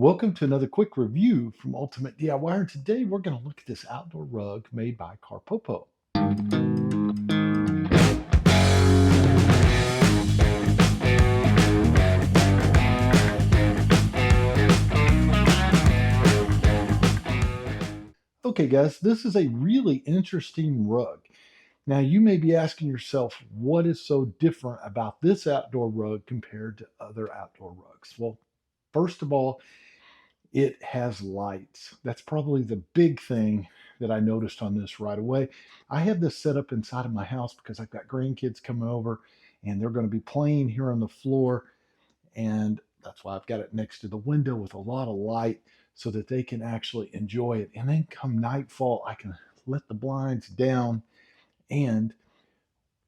Welcome to another quick review from Ultimate DIY. And today we're going to look at this outdoor rug made by Carpopo. Okay, guys, this is a really interesting rug. Now, you may be asking yourself, what is so different about this outdoor rug compared to other outdoor rugs? Well, first of all, it has lights. That's probably the big thing that I noticed on this right away. I have this set up inside of my house because I've got grandkids coming over and they're going to be playing here on the floor. And that's why I've got it next to the window with a lot of light so that they can actually enjoy it. And then come nightfall, I can let the blinds down and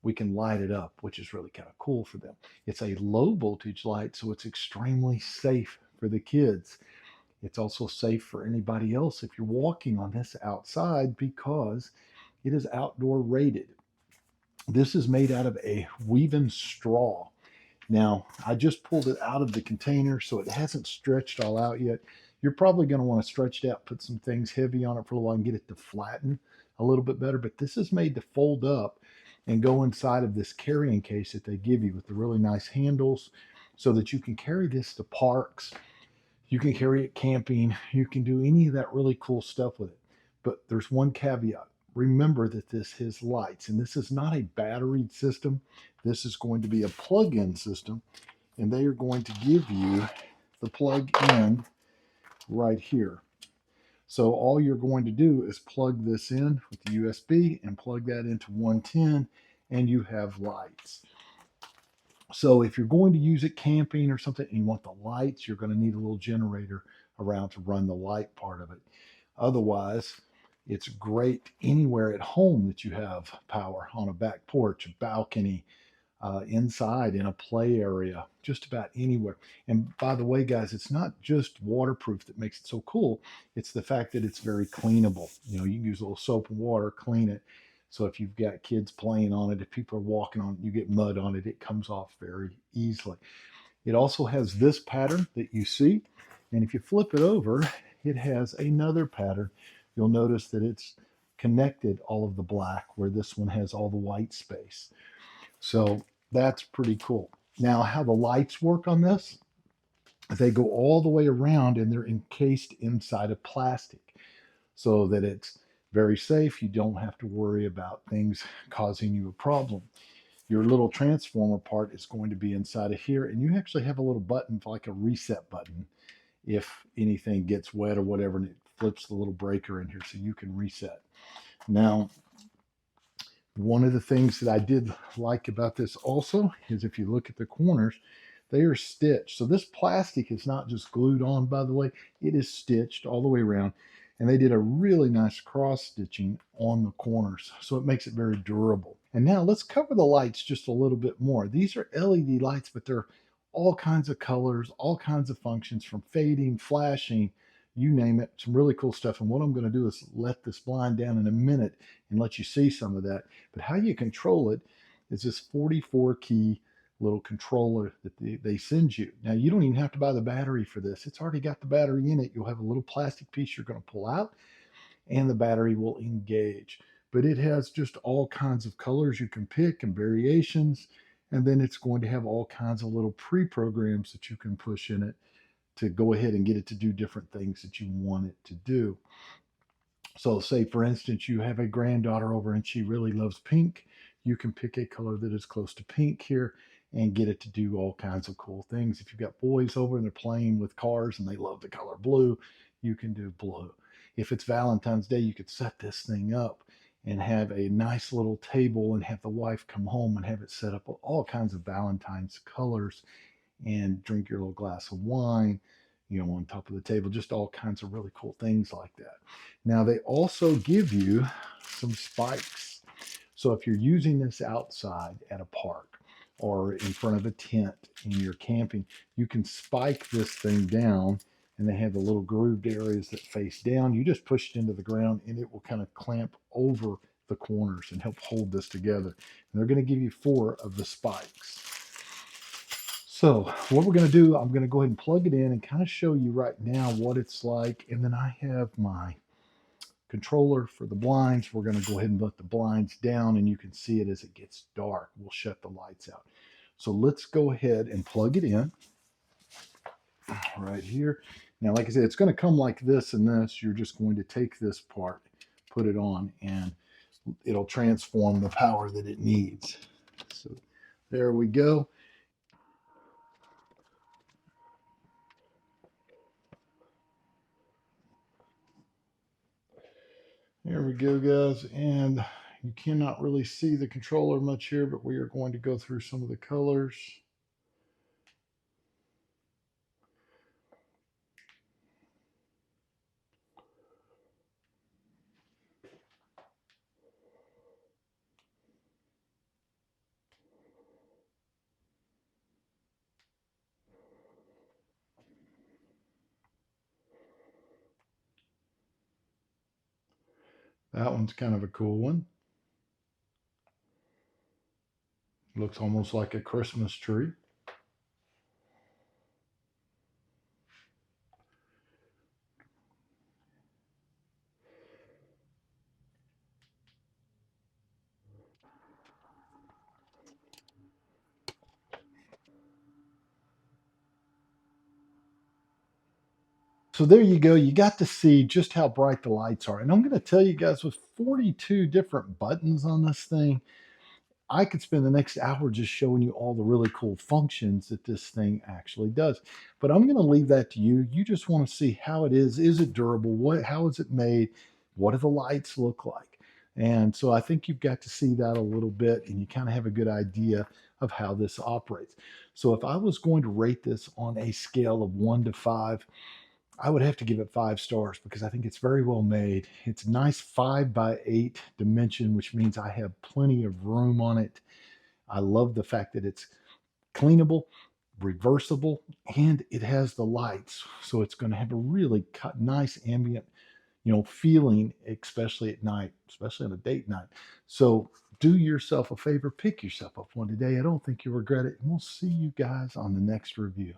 we can light it up, which is really kind of cool for them. It's a low voltage light, so it's extremely safe for the kids. It's also safe for anybody else if you're walking on this outside because it is outdoor rated. This is made out of a weave-in straw. Now, I just pulled it out of the container, so it hasn't stretched all out yet. You're probably going to want to stretch it out, put some things heavy on it for a while and get it to flatten a little bit better. But this is made to fold up and go inside of this carrying case that they give you with the really nice handles so that you can carry this to parks. You can carry it camping. You can do any of that really cool stuff with it. But there's one caveat. Remember that this has lights, and this is not a batteried system. This is going to be a plug-in system, and they are going to give you the plug-in right here. So all you're going to do is plug this in with the USB and plug that into 110, and you have lights. So if you're going to use it camping or something and you want the lights, you're going to need a little generator around to run the light part of it. Otherwise, it's great anywhere at home that you have power, on a back porch, a balcony, inside in a play area, just about anywhere. And by the way, guys, it's not just waterproof that makes it so cool. It's the fact that it's very cleanable. You know, you can use a little soap and water, clean it. So if you've got kids playing on it, if people are walking on it, you get mud on it, it comes off very easily. It also has this pattern that you see. And if you flip it over, it has another pattern. You'll notice that it's connected all of the black where this one has all the white space. So that's pretty cool. Now, how the lights work on this, they go all the way around and they're encased inside of plastic so that it's very safe. You don't have to worry about things causing you a problem. Your little transformer part is going to be inside of here, and you actually have a little button like a reset button if anything gets wet or whatever, and it flips the little breaker in here so you can reset. Now, one of the things that I did like about this also is if you look at the corners, they are stitched. So this plastic is not just glued on, by the way, it is stitched all the way around. And they did a really nice cross stitching on the corners. So it makes it very durable. And now let's cover the lights just a little bit more. These are LED lights, but they're all kinds of colors, all kinds of functions, from fading, flashing, you name it. Some really cool stuff. And what I'm going to do is let this blind down in a minute and let you see some of that. But how you control it is this 44 key little controller that they send you. Now, you don't even have to buy the battery for this. It's already got the battery in it. You'll have a little plastic piece you're going to pull out, and the battery will engage. But it has just all kinds of colors you can pick and variations. And then it's going to have all kinds of little pre-programs that you can push in it to go ahead and get it to do different things that you want it to do. So say, for instance, you have a granddaughter over and she really loves pink. You can pick a color that is close to pink here and get it to do all kinds of cool things. If you've got boys over and they're playing with cars and they love the color blue, you can do blue. If it's Valentine's Day, you could set this thing up and have a nice little table and have the wife come home and have it set up with all kinds of Valentine's colors and drink your little glass of wine, you know, on top of the table, just all kinds of really cool things like that. Now, they also give you some spikes. So if you're using this outside at a park or in front of a tent and you're camping, you can spike this thing down, and they have the little grooved areas that face down. You just push it into the ground and it will kind of clamp over the corners and help hold this together. And they're going to give you 4 of the spikes. So what we're going to do, I'm going to go ahead and plug it in and kind of show you right now what it's like. And then I have my controller for the blinds. We're going to go ahead and let the blinds down and you can see it as it gets dark. We'll shut the lights out. So let's go ahead and plug it in right here. Now, like I said, it's going to come like this and this. You're just going to take this part, put it on, and it'll transform the power that it needs. So there we go. There we go, guys. And you cannot really see the controller much here, but we are going to go through some of the colors. That one's kind of a cool one. Looks almost like a Christmas tree. So there you go. You got to see just how bright the lights are. And I'm going to tell you guys, with 42 different buttons on this thing, I could spend the next hour just showing you all the really cool functions that this thing actually does. But I'm going to leave that to you. You just want to see how it is. Is it durable? How is it made? What do the lights look like? And so I think you've got to see that a little bit and you kind of have a good idea of how this operates. So if I was going to rate this on a scale of 1 to 5, I would have to give it 5 stars because I think it's very well made. It's a nice 5 by 8 dimension, which means I have plenty of room on it. I love the fact that it's cleanable, reversible, and it has the lights. So it's going to have a really nice ambient, feeling, especially at night, especially on a date night. So do yourself a favor, pick yourself up one today. I don't think you'll regret it. And we'll see you guys on the next review.